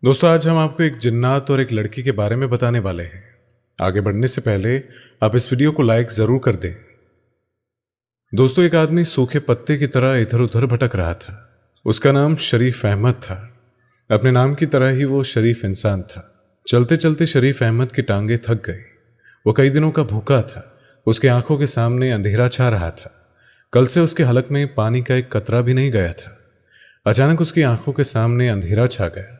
दोस्तों, आज हम आपको एक जिन्नात और एक लड़की के बारे में बताने वाले हैं। आगे बढ़ने से पहले आप इस वीडियो को लाइक जरूर कर दें। दोस्तों, एक आदमी सूखे पत्ते की तरह इधर उधर भटक रहा था। उसका नाम शरीफ अहमद था। अपने नाम की तरह ही वो शरीफ इंसान था। चलते चलते शरीफ अहमद की टांगे थक गई। वो कई दिनों का भूखा था। उसके आंखों के सामने अंधेरा छा रहा था। कल से उसके हलक में पानी का एक कतरा भी नहीं गया था। अचानक उसकी आंखों के सामने अंधेरा छा गया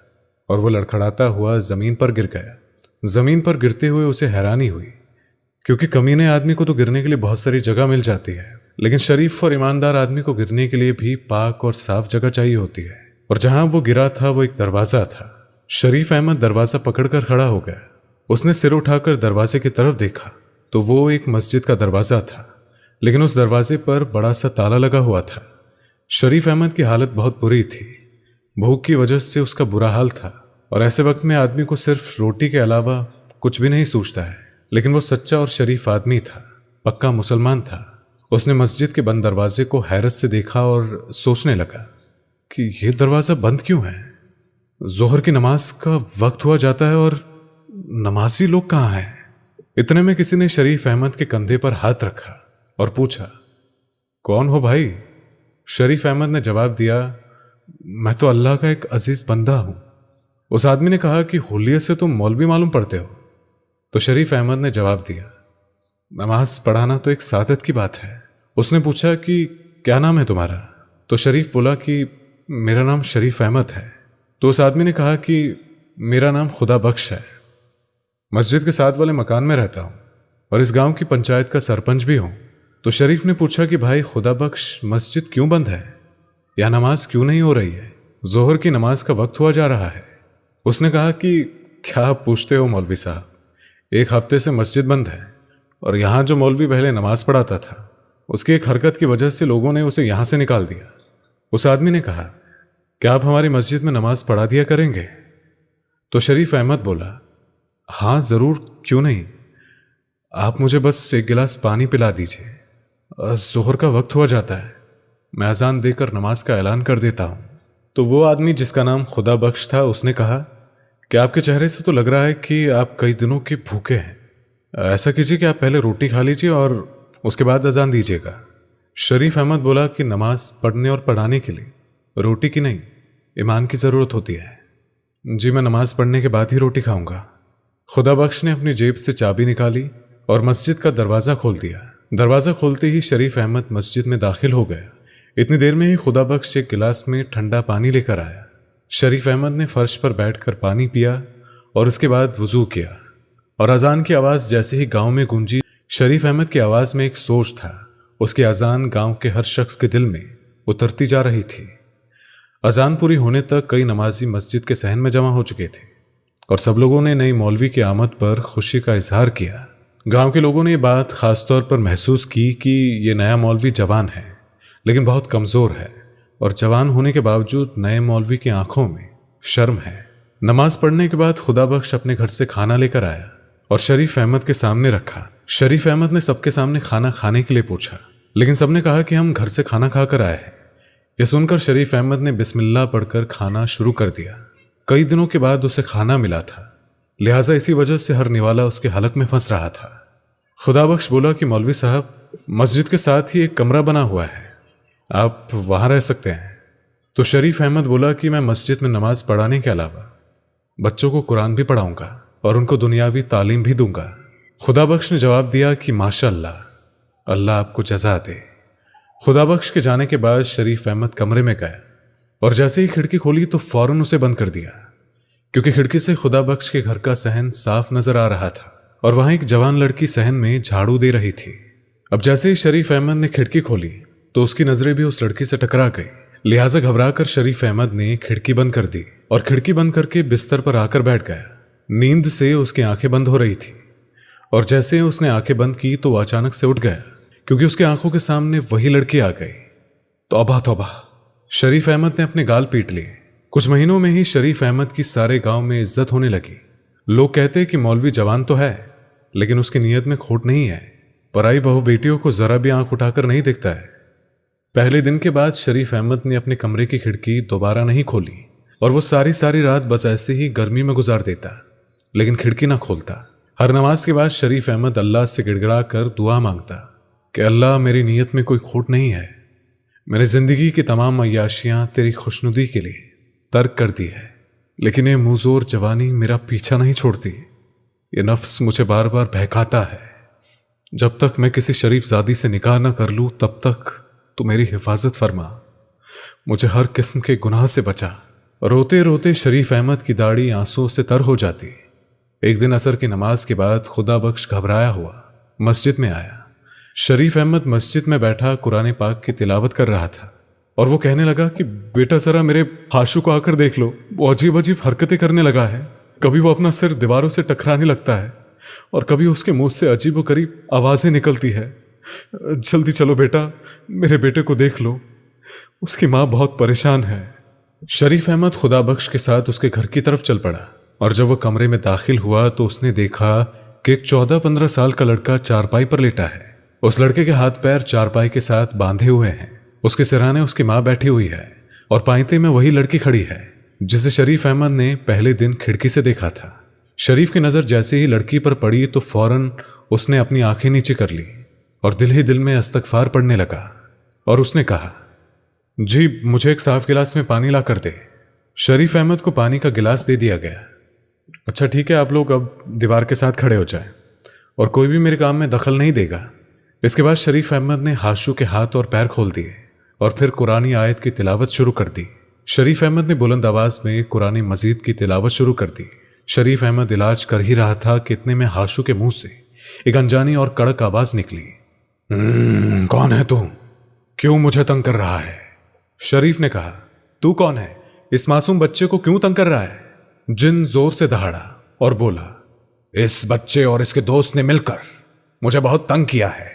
और वो लड़खड़ाता हुआ जमीन पर गिर गया। जमीन पर गिरते हुए उसे हैरानी हुई, क्योंकि कमीने आदमी को तो गिरने के लिए बहुत सारी जगह मिल जाती है, लेकिन शरीफ और ईमानदार आदमी को गिरने के लिए भी पाक और साफ जगह चाहिए होती है। और जहां वो गिरा था वो एक दरवाजा था। शरीफ अहमद दरवाजा पकड़कर खड़ा हो गया। उसने सिर उठाकर दरवाजे की तरफ देखा तो वो एक मस्जिद का दरवाजा था, लेकिन उस दरवाजे पर बड़ा सा ताला लगा हुआ था। शरीफ अहमद की हालत बहुत बुरी थी। भूख की वजह से उसका बुरा हाल था, और ऐसे वक्त में आदमी को सिर्फ रोटी के अलावा कुछ भी नहीं सूझता है। लेकिन वो सच्चा और शरीफ आदमी था, पक्का मुसलमान था। उसने मस्जिद के बंद दरवाजे को हैरत से देखा और सोचने लगा कि यह दरवाजा बंद क्यों है। जोहर की नमाज का वक्त हुआ जाता है और नमाजी लोग कहाँ हैं। इतने में किसी ने शरीफ अहमद के कंधे पर हाथ रखा और पूछा, कौन हो भाई? शरीफ अहमद ने जवाब दिया, मैं तो अल्लाह का एक अजीज बंदा हूं। उस आदमी ने कहा कि हुलिये से तुम मौलवी मालूम पड़ते हो। तो शरीफ अहमद ने जवाब दिया, नमाज पढ़ाना तो एक सादत की बात है। उसने पूछा कि क्या नाम है तुम्हारा? तो शरीफ बोला कि मेरा नाम शरीफ अहमद है। तो उस आदमी ने कहा कि मेरा नाम खुदा बख्श है। मस्जिद के साथ वाले मकान में रहता हूं और इस गांव की पंचायत का सरपंच भी हूं। तो शरीफ ने पूछा कि भाई खुदा बख्श, मस्जिद क्यों बंद है? या नमाज क्यों नहीं हो रही है? जोहर की नमाज का वक्त हुआ जा रहा है। उसने कहा कि क्या आप पूछते हो मौलवी साहब, एक हफ्ते से मस्जिद बंद है और यहाँ जो मौलवी पहले नमाज पढ़ाता था, उसकी एक हरकत की वजह से लोगों ने उसे यहाँ से निकाल दिया। उस आदमी ने कहा, क्या आप हमारी मस्जिद में नमाज पढ़ा दिया करेंगे? तो शरीफ अहमद बोला, हाँ ज़रूर, क्यों नहीं। आप मुझे बस एक गिलास पानी पिला दीजिए। जोहर का वक्त हुआ जाता है, मैं अजान देकर नमाज का ऐलान कर देता हूँ। तो वो आदमी जिसका नाम खुदा बख्श था, उसने कहा कि आपके चेहरे से तो लग रहा है कि आप कई दिनों के भूखे हैं। ऐसा कीजिए कि आप पहले रोटी खा लीजिए और उसके बाद अजान दीजिएगा। शरीफ अहमद बोला कि नमाज पढ़ने और पढ़ाने के लिए रोटी की नहीं, ईमान की ज़रूरत होती है। जी, मैं नमाज पढ़ने के बाद ही रोटी खाऊंगा। खुदा बख्श ने अपनी जेब से चाबी निकाली और मस्जिद का दरवाज़ा खोल दिया। दरवाज़ा खोलते ही शरीफ अहमद मस्जिद में दाखिल हो गया। इतनी देर में ही खुदा बख्श एक गिलास में ठंडा पानी लेकर आया। शरीफ अहमद ने फर्श पर बैठकर पानी पिया और उसके बाद वुजू किया। और अजान की आवाज़ जैसे ही गांव में गूंजी, शरीफ अहमद की आवाज़ में एक सोच था। उसकी अजान गांव के हर शख्स के दिल में उतरती जा रही थी। अजान पूरी होने तक कई नमाजी मस्जिद के सहन में जमा हो चुके थे और सब लोगों ने नई मौलवी की आमद पर खुशी का इजहार किया। गांव के लोगों ने ये बात खासतौर पर महसूस की कि ये नया मौलवी जवान है, लेकिन बहुत कमज़ोर है, और जवान होने के बावजूद नए मौलवी की आंखों में शर्म है। नमाज पढ़ने के बाद खुदा बख्श अपने घर से खाना लेकर आया और शरीफ अहमद के सामने रखा। शरीफ अहमद ने सबके सामने खाना खाने के लिए पूछा, लेकिन सबने कहा कि हम घर से खाना खाकर आए हैं। यह सुनकर शरीफ अहमद ने बिस्मिल्लाह पढ़कर खाना शुरू कर दिया। कई दिनों के बाद उसे खाना मिला था, लिहाजा इसी वजह से हर निवाला उसके हलक में फंस रहा था। खुदा बख्श बोला कि मौलवी साहब, मस्जिद के साथ ही एक कमरा बना हुआ है, आप वहां रह सकते हैं। तो शरीफ अहमद बोला कि मैं मस्जिद में नमाज पढ़ाने के अलावा बच्चों को कुरान भी पढ़ाऊंगा और उनको दुनियावी तालीम भी दूंगा। खुदा बख्श ने जवाब दिया कि माशाअल्लाह, अल्लाह आपको जज़ा दे। खुदा बख्श के जाने के बाद शरीफ अहमद कमरे में गया और जैसे ही खिड़की खोली तो फौरन उसे बंद कर दिया, क्योंकि खिड़की से खुदा बख्श के घर का सहन साफ नजर आ रहा था और वहां एक जवान लड़की सहन में झाड़ू दे रही थी। अब जैसे ही शरीफ अहमद ने खिड़की खोली तो उसकी नजरें भी उस लड़की से टकरा गई। लिहाजा घबराकर शरीफ अहमद ने खिड़की बंद कर दी और खिड़की बंद करके बिस्तर पर आकर बैठ गया। नींद से उसकी आंखें बंद हो रही थी और जैसे उसने आंखें बंद की तो वो अचानक से उठ गया, क्योंकि उसकी आंखों के सामने वही लड़की आ गई। तौबा तौबा, शरीफ अहमद ने अपने गाल पीट लिए। कुछ महीनों में ही शरीफ अहमद की सारे गांव में इज्जत होने लगी। लोग कहते कि मौलवी जवान तो है, लेकिन उसकी नीयत में खोट नहीं है। पराई बहू बेटियों को जरा भी आंख उठाकर नहीं देखता है। पहले दिन के बाद शरीफ अहमद ने अपने कमरे की खिड़की दोबारा नहीं खोली और वो सारी सारी रात बस ऐसे ही गर्मी में गुजार देता, लेकिन खिड़की ना खोलता। हर नमाज के बाद शरीफ अहमद अल्लाह से गिड़गिड़ा कर दुआ मांगता कि अल्लाह, मेरी नीयत में कोई खोट नहीं है, मैंने जिंदगी की तमाम अय्याशियां तेरी खुशनुदी के लिए तर्क कर दी है, लेकिन ये मुंहजोर जवानी मेरा पीछा नहीं छोड़ती। ये नफ्स मुझे बार बार बहकाता है। जब तक मैं किसी शरीफ जादी से निकाह न कर लूं तब तक तू मेरी हिफाजत फरमा, मुझे हर किस्म के गुनाह से बचा। रोते रोते शरीफ अहमद की दाढ़ी आंसुओं से तर हो जाती। एक दिन असर की नमाज के बाद खुदा बख्श घबराया हुआ मस्जिद में आया। शरीफ अहमद मस्जिद में बैठा कुरान पाक की तिलावत कर रहा था और वो कहने लगा कि बेटा जरा मेरे हाशू को आकर देख लो, वो अजीब अजीब हरकतें करने लगा है। कभी वो अपना सिर दीवारों से टकराने लगता है और कभी उसके मुंह से अजीब व करीब आवाजें निकलती है। जल्दी चलो बेटा, मेरे बेटे को देख लो, उसकी माँ बहुत परेशान है। शरीफ अहमद खुदा बख्श के साथ उसके घर की तरफ चल पड़ा और जब वह कमरे में दाखिल हुआ तो उसने देखा कि एक 14-15 साल का लड़का चारपाई पर लेटा है। उस लड़के के हाथ पैर चारपाई के साथ बांधे हुए हैं। उसके सिरहाने उसकी माँ बैठी हुई है और पाइते में वही लड़की खड़ी है जिसे शरीफ अहमद ने पहले दिन खिड़की से देखा था। शरीफ की नजर जैसे ही लड़की पर पड़ी तो फौरन उसने अपनी आंखें नीचे कर ली और दिल ही दिल में इस्तगफार पढ़ने लगा और उसने कहा, जी मुझे एक साफ गिलास में पानी ला कर दे। शरीफ अहमद को पानी का गिलास दे दिया गया। अच्छा ठीक है, आप लोग अब दीवार के साथ खड़े हो जाएं और कोई भी मेरे काम में दखल नहीं देगा। इसके बाद शरीफ अहमद ने हाशू के हाथ और पैर खोल दिए और फिर कुरानी आयत की तिलावत शुरू कर दी। शरीफ अहमद ने बुलंद आवाज में कुरानी मजीद की तिलावत शुरू कर दी। शरीफ अहमद इलाज कर ही रहा था कि इतने में हाशू के मुंह से एक अनजानी और कड़क आवाज निकली, कौन है तू? क्यों मुझे तंग कर रहा है? शरीफ ने कहा, तू कौन है? इस मासूम बच्चे को क्यों तंग कर रहा है? जिन जोर से दहाड़ा और बोला, इस बच्चे और इसके दोस्त ने मिलकर मुझे बहुत तंग किया है,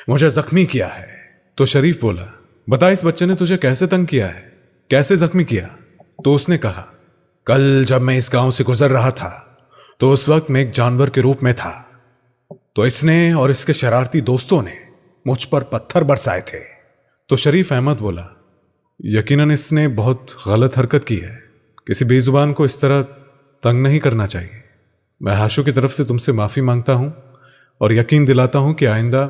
मुझे जख्मी किया है। तो शरीफ बोला, बता इस बच्चे ने तुझे कैसे तंग किया है, कैसे जख्मी किया? तो उसने कहा, कल जब मैं इस गांव से गुजर रहा था तो उस वक्त मैं एक जानवर के रूप में था, तो इसने और इसके शरारती दोस्तों ने मुझ पर पत्थर बरसाए थे। तो शरीफ अहमद बोला, यकीनन इसने बहुत गलत हरकत की है, किसी बेजुबान को इस तरह तंग नहीं करना चाहिए। मैं हाशू की तरफ से तुमसे माफ़ी मांगता हूं और यकीन दिलाता हूं कि आइंदा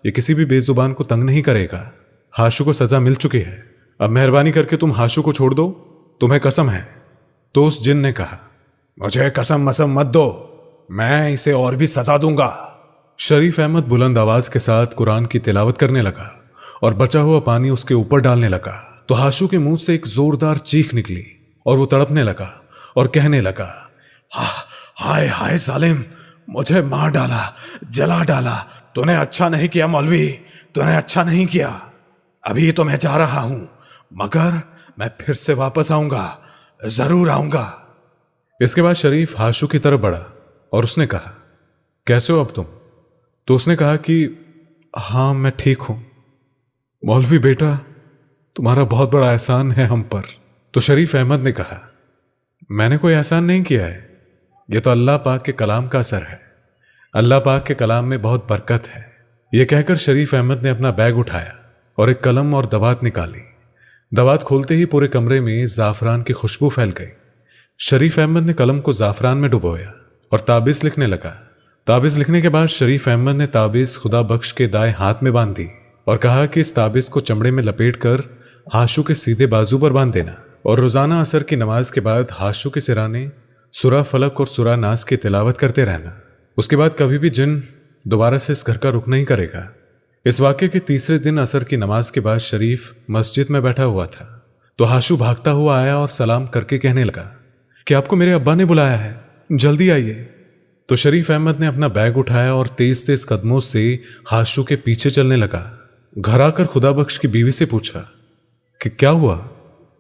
ये किसी भी बेजुबान को तंग नहीं करेगा। हाशू को सज़ा मिल चुकी है, अब मेहरबानी करके तुम हाशू को छोड़ दो, तुम्हें कसम है। तो उस जिन ने कहा, मुझे कसम मसम मत दो, मैं इसे और भी सजा दूंगा। शरीफ अहमद बुलंद आवाज के साथ कुरान की तिलावत करने लगा और बचा हुआ पानी उसके ऊपर डालने लगा तो हाशू के मुंह से एक जोरदार चीख निकली और वो तड़पने लगा और कहने लगा, हाय हाय जालिम, मुझे मार डाला, जला डाला। तूने अच्छा नहीं किया मौलवी, तूने अच्छा नहीं किया। अभी तो मैं जा रहा हूं, मगर मैं फिर से वापस आऊंगा, जरूर आऊंगा। इसके बाद शरीफ हाशू की तरफ बढ़ा और उसने कहा, कैसे हो अब तुम? तो उसने कहा कि हाँ मैं ठीक हूं। मौलवी बेटा, तुम्हारा बहुत बड़ा एहसान है हम पर। तो शरीफ अहमद ने कहा, मैंने कोई एहसान नहीं किया है, यह तो अल्लाह पाक के कलाम का असर है, अल्लाह पाक के कलाम में बहुत बरकत है। यह कहकर शरीफ अहमद ने अपना बैग उठाया और एक कलम और दवात निकाली। दवात खोलते ही पूरे कमरे में ज़ाफ़रान की खुशबू फैल गई। शरीफ अहमद ने कलम को ज़ाफ़रान में डुबोया और ताबीज़ लिखने लगा। ताबीज़ लिखने के बाद शरीफ अहमद ने ताबीज़ खुदा बख्श के दाएं हाथ में बांध दी और कहा कि इस ताबीज़ को चमड़े में लपेट कर हाशू के सीधे बाजू पर बांध देना और रोज़ाना असर की नमाज के बाद हाशू के सिराने सूरा फलक और सूरा नास की तिलावत करते रहना। उसके बाद कभी भी जिन दोबारा से इस घर का रुख नहीं करेगा। इस वाक़े के तीसरे दिन असर की नमाज के बाद शरीफ मस्जिद में बैठा हुआ था तो हाशू भागता हुआ आया और सलाम करके कहने लगा कि आपको मेरे अब्बा ने बुलाया है, जल्दी आइए। तो शरीफ अहमद ने अपना बैग उठाया और तेज तेज कदमों से हाशू के पीछे चलने लगा। घर आकर खुदा बख्श की बीवी से पूछा कि क्या हुआ?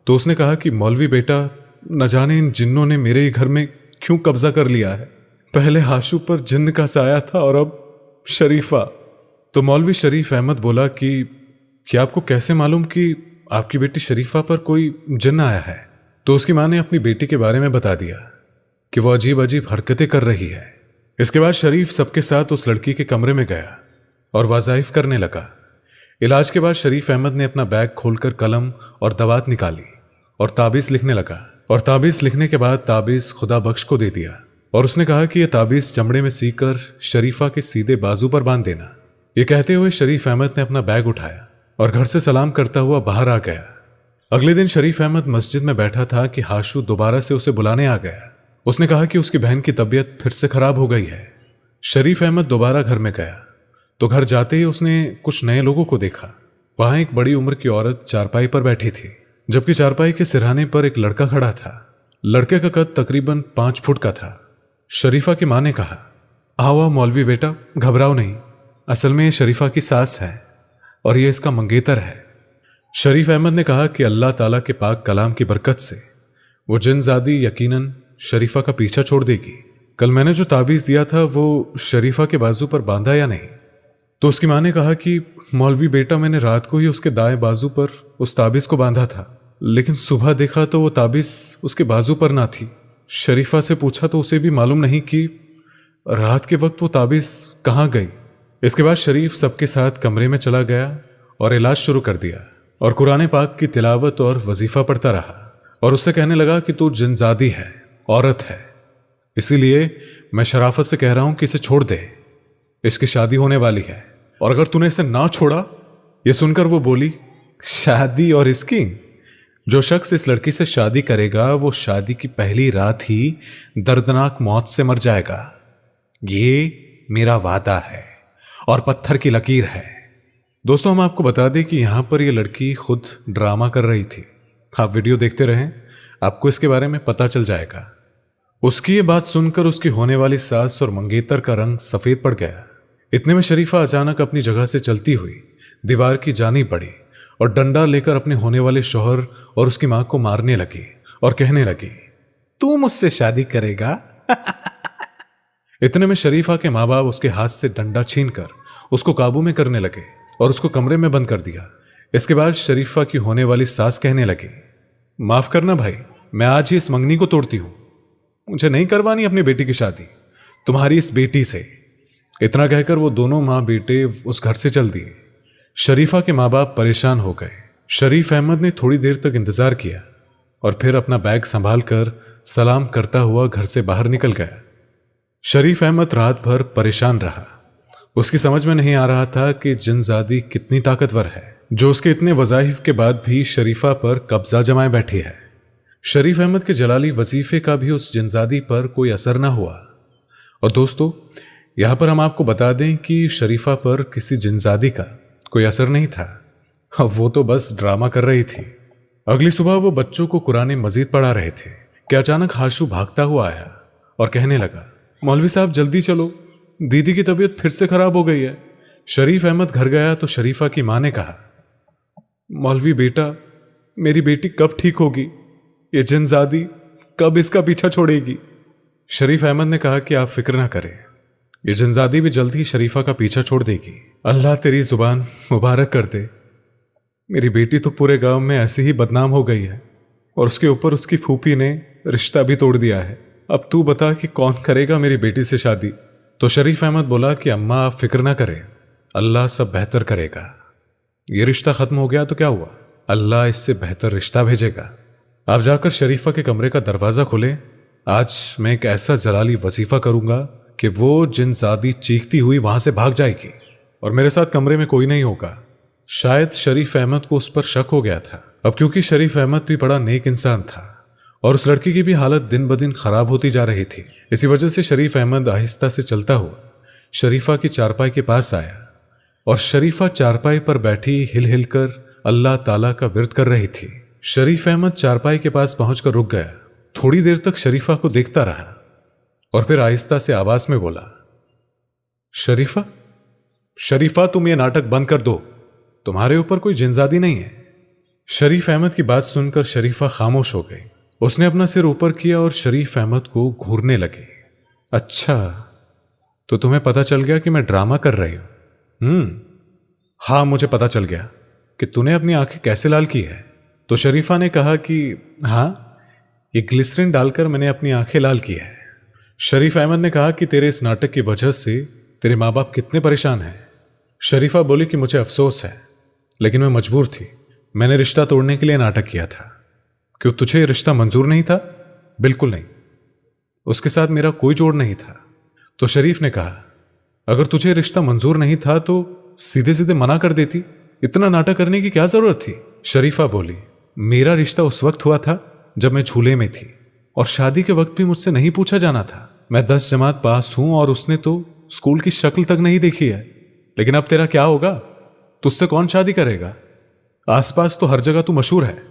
तो उसने कहा कि मौलवी बेटा, न जाने इन जिन्नों ने मेरे घर में क्यों कब्जा कर लिया है। पहले हाशू पर जिन्न का साया था और अब शरीफा। तो मौलवी शरीफ अहमद बोला कि आपको कैसे मालूम कि आपकी बेटी शरीफा पर कोई जिन्न आया है? तो उसकी माँ ने अपनी बेटी के बारे में बता दिया कि वो अजीब अजीब हरकतें कर रही है। इसके बाद शरीफ सबके साथ उस लड़की के कमरे में गया और वज़ाइफ करने लगा। इलाज के बाद शरीफ अहमद ने अपना बैग खोलकर कलम और दवात निकाली और ताबीज़ लिखने लगा और ताबीज लिखने के बाद ताबीज खुदा बख्श को दे दिया और उसने कहा कि यह ताबीज चमड़े में सीकर शरीफा के सीधे बाजू पर बांध देना। ये कहते हुए शरीफ अहमद ने अपना बैग उठाया और घर से सलाम करता हुआ बाहर आ गया। अगले दिन शरीफ अहमद मस्जिद में बैठा था कि हाशू दोबारा से उसे बुलाने आ गया। उसने कहा कि उसकी बहन की तबीयत फिर से खराब हो गई है। शरीफ अहमद दोबारा घर में गया तो घर जाते ही उसने कुछ नए लोगों को देखा। वहां एक बड़ी उम्र की औरत चारपाई पर बैठी थी, जबकि चारपाई के सिरहाने पर एक लड़का खड़ा था। लड़के का कद तकरीबन 5 फुट का था। शरीफा की मां ने कहा, आओ मौलवी बेटा, घबराओ नहीं, असल में ये शरीफा की सास है और ये इसका मंगेतर है। शरीफ अहमद ने कहा कि अल्लाह ताला के पाक कलाम की बरकत से वो जिनजादी यकीनन शरीफा का पीछा छोड़ देगी। कल मैंने जो ताबीज़ दिया था वो शरीफा के बाजू पर बांधा या नहीं? तो उसकी मां ने कहा कि मौलवी बेटा, मैंने रात को ही उसके दाएं बाजू पर उस ताबीज़ को बांधा था, लेकिन सुबह देखा तो वो ताबीज़ उसके बाजू पर ना थी। शरीफा से पूछा तो उसे भी मालूम नहीं कि रात के वक्त वो ताबीज़ कहाँ गई। इसके बाद शरीफ सबके साथ कमरे में चला गया और इलाज शुरू कर दिया और कुरान पाक की तिलावत और वजीफा पढ़ता रहा और उससे कहने लगा कि तू जिनजादी है, औरत है, इसीलिए मैं शराफत से कह रहा हूं कि इसे छोड़ दे, इसकी शादी होने वाली है और अगर तूने इसे ना छोड़ा। ये सुनकर वो बोली, शादी और इसकी? जो शख्स इस लड़की से शादी करेगा वो शादी की पहली रात ही दर्दनाक मौत से मर जाएगा। ये मेरा वादा है और पत्थर की लकीर है। दोस्तों, हम आपको बता दें कि यहां पर यह लड़की खुद ड्रामा कर रही थी। आप वीडियो देखते रहें, आपको इसके बारे में पता चल जाएगा। उसकी ये बात सुनकर उसकी होने वाली सास और मंगेतर का रंग सफेद पड़ गया। इतने में शरीफा अचानक अपनी जगह से चलती हुई दीवार की जानी पड़ी और डंडा लेकर अपने होने वाले शौहर और उसकी मां को मारने लगी और कहने लगी, तू मुझसे शादी करेगा? इतने में शरीफा के माँ बाप उसके हाथ से डंडा छीनकर उसको काबू में करने लगे और उसको कमरे में बंद कर दिया। इसके बाद शरीफा की होने वाली सास कहने लगी, माफ करना भाई, मैं आज ही इस मंगनी को तोड़ती हूं, मुझे नहीं करवानी अपनी बेटी की शादी तुम्हारी इस बेटी से। इतना कहकर वो दोनों माँ बेटे उस घर से चल दिए। शरीफा के माँ बाप परेशान हो गए। शरीफ अहमद ने थोड़ी देर तक इंतजार किया और फिर अपना बैग संभाल कर सलाम करता हुआ घर से बाहर निकल गया। शरीफ अहमद रात भर परेशान रहा। उसकी समझ में नहीं आ रहा था कि जिनजादी कितनी ताकतवर है जो उसके इतने वज़ाइफ के बाद भी शरीफा पर कब्जा जमाए बैठी है। शरीफ अहमद के जलाली वजीफे का भी उस जिनजादी पर कोई असर ना हुआ। और दोस्तों, यहां पर हम आपको बता दें कि शरीफा पर किसी जिनजादी का कोई असर नहीं था, वो तो बस ड्रामा कर रही थी। अगली सुबह वो बच्चों को कुरान मजीद पढ़ा रहे थे कि अचानक हाशू भागता हुआ आया और कहने लगा, मौलवी साहब जल्दी चलो, दीदी की तबीयत फिर से खराब हो गई है। शरीफ अहमद घर गया तो शरीफा की मां ने कहा, मौलवी बेटा, मेरी बेटी कब ठीक होगी? ये जिनजादी कब इसका पीछा छोड़ेगी? शरीफ अहमद ने कहा कि आप फिक्र ना करें, ये जिनजादी भी जल्द ही शरीफा का पीछा छोड़ देगी। अल्लाह तेरी जुबान मुबारक कर दे। मेरी बेटी तो पूरे गांव में ऐसी ही बदनाम हो गई है और उसके ऊपर उसकी फूफी ने रिश्ता भी तोड़ दिया है। अब तू बता कि कौन करेगा मेरी बेटी से शादी? तो शरीफ अहमद बोला कि अम्मा आप फिक्र ना करें, अल्लाह सब बेहतर करेगा। ये रिश्ता खत्म हो गया तो क्या हुआ, अल्लाह इससे बेहतर रिश्ता भेजेगा। आप जाकर शरीफा के कमरे का दरवाजा खोलें। आज मैं एक ऐसा जलाली वजीफा करूंगा कि वो जिनजादी चीखती हुई वहां से भाग जाएगी और मेरे साथ कमरे में कोई नहीं होगा। शायद शरीफ अहमद को उस पर शक हो गया था। अब क्योंकि शरीफ अहमद भी बड़ा नेक इंसान था और उस लड़की की भी हालत दिन ब दिन खराब होती जा रही थी, इसी वजह से शरीफ अहमद आहिस्ता से चलता हुआ शरीफा की चारपाई के पास आया और शरीफा चारपाई पर बैठी हिल हिल कर अल्लाह ताला का विर्द कर रही थी। शरीफ अहमद चारपाई के पास पहुंचकर रुक गया। थोड़ी देर तक शरीफा को देखता रहा और फिर आहिस्ता से आवाज में बोला, शरीफा, शरीफा, तुम ये नाटक बंद कर दो, तुम्हारे ऊपर कोई जिनजादी नहीं है। शरीफ अहमद की बात सुनकर शरीफा खामोश हो गई। उसने अपना सिर ऊपर किया और शरीफ अहमद को घूरने लगी। अच्छा, तो तुम्हें पता चल गया कि मैं ड्रामा कर रही हूं? हाँ, मुझे पता चल गया कि तूने अपनी आंखें कैसे लाल की है। तो शरीफा ने कहा कि हाँ, ये ग्लिसरीन डालकर मैंने अपनी आंखें लाल की है। शरीफ अहमद ने कहा कि तेरे इस नाटक की वजह से तेरे माँ बाप कितने परेशान हैं। शरीफा बोली कि मुझे अफसोस है, लेकिन मैं मजबूर थी, मैंने रिश्ता तोड़ने के लिए नाटक किया था क्यों तुझे ये रिश्ता मंजूर नहीं था? बिल्कुल नहीं, उसके साथ मेरा कोई जोड़ नहीं था। तो शरीफ ने कहा, अगर तुझे रिश्ता मंजूर नहीं था तो सीधे सीधे मना कर देती, इतना नाटक करने की क्या जरूरत थी? शरीफा बोली, मेरा रिश्ता उस वक्त हुआ था जब मैं झूले में थी, और शादी के वक्त भी मुझसे नहीं पूछा जाना था। मैं 10 जमात पास हूं और उसने तो स्कूल की शक्ल तक नहीं देखी है। लेकिन अब तेरा क्या होगा? तुझसे कौन शादी करेगा? आसपास तो हर जगह तू मशहूर है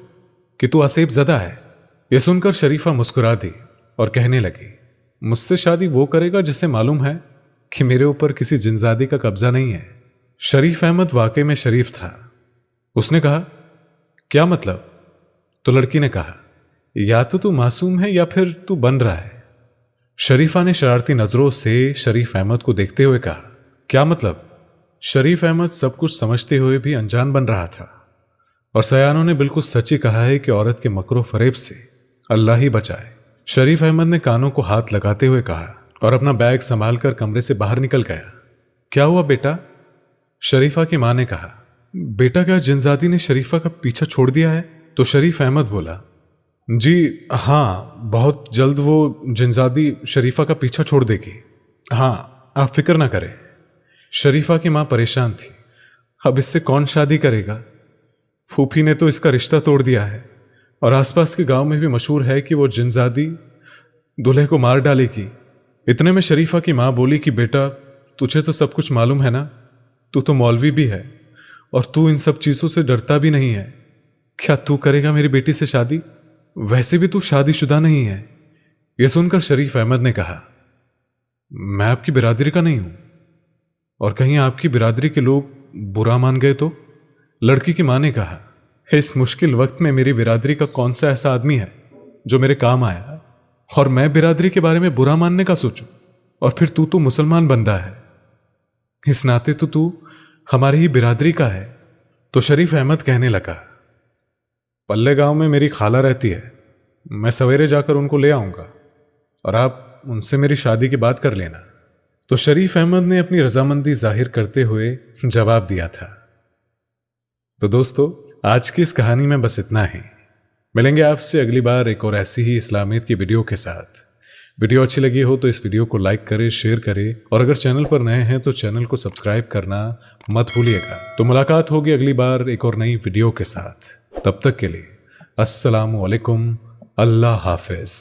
कि तू आसेब ज़दा है। यह सुनकर शरीफा मुस्कुरा दी और कहने लगी, मुझसे शादी वो करेगा जिसे मालूम है कि मेरे ऊपर किसी जिनजादी का कब्जा नहीं है। शरीफ अहमद वाकई में शरीफ था। उसने कहा, क्या मतलब? तो लड़की ने कहा, या तो तू मासूम है या फिर तू बन रहा है। शरीफा ने शरारती नजरों से शरीफ अहमद को देखते हुए कहा, क्या मतलब? शरीफ अहमद सब कुछ समझते हुए भी अनजान बन रहा था, और सयानों ने बिल्कुल सच ही कहा है कि औरत के मकरो फरेब से अल्लाह ही बचाए। शरीफ अहमद ने कानों को हाथ लगाते हुए कहा और अपना बैग संभाल कर कमरे से बाहर निकल गया। क्या हुआ बेटा? शरीफा की मां ने कहा, बेटा क्या जिनजादी ने शरीफा का पीछा छोड़ दिया है? तो शरीफ अहमद बोला, जी हाँ, बहुत जल्द वो जिनजादी शरीफा का पीछा छोड़ देगी। हाँ, आप फिक्र ना करें। शरीफा की मां परेशान थी। अब इससे कौन शादी करेगा? फूफी ने तो इसका रिश्ता तोड़ दिया है, और आसपास के गांव में भी मशहूर है कि वो जिनजादी दूल्हे को मार डालेगी। इतने में शरीफा की मां बोली कि बेटा, तुझे तो सब कुछ मालूम है ना, तू तो मौलवी भी है और तू इन सब चीजों से डरता भी नहीं है। क्या तू करेगा मेरी बेटी से शादी? वैसे भी तू शादीशुदा नहीं है। यह सुनकर शरीफ अहमद ने कहा, मैं आपकी बिरादरी का नहीं हूं, और कहीं आपकी बिरादरी के लोग बुरा मान गए तो? लड़की की मां ने कहा, इस मुश्किल वक्त में मेरी बिरादरी का कौन सा ऐसा आदमी है जो मेरे काम आया, और मैं बिरादरी के बारे में बुरा मानने का सोचूं? और फिर तू तो मुसलमान बंदा है, इस नाते तो तू हमारी ही बिरादरी का है। तो शरीफ अहमद कहने लगा, पल्ले गांव में मेरी खाला रहती है, मैं सवेरे जाकर उनको ले आऊंगा और आप उनसे मेरी शादी की बात कर लेना। तो शरीफ अहमद ने अपनी रजामंदी जाहिर करते हुए जवाब दिया था। तो दोस्तों, आज की इस कहानी में बस इतना ही। मिलेंगे आपसे अगली बार एक और ऐसी ही इस्लामियत की वीडियो के साथ। वीडियो अच्छी लगी हो तो इस वीडियो को लाइक करें, शेयर करें, और अगर चैनल पर नए हैं तो चैनल को सब्सक्राइब करना मत भूलिएगा। तो मुलाकात होगी अगली बार एक और नई वीडियो के साथ। तब तक के लिए अस्सलामु अलैकुम, अल्लाह हाफिज।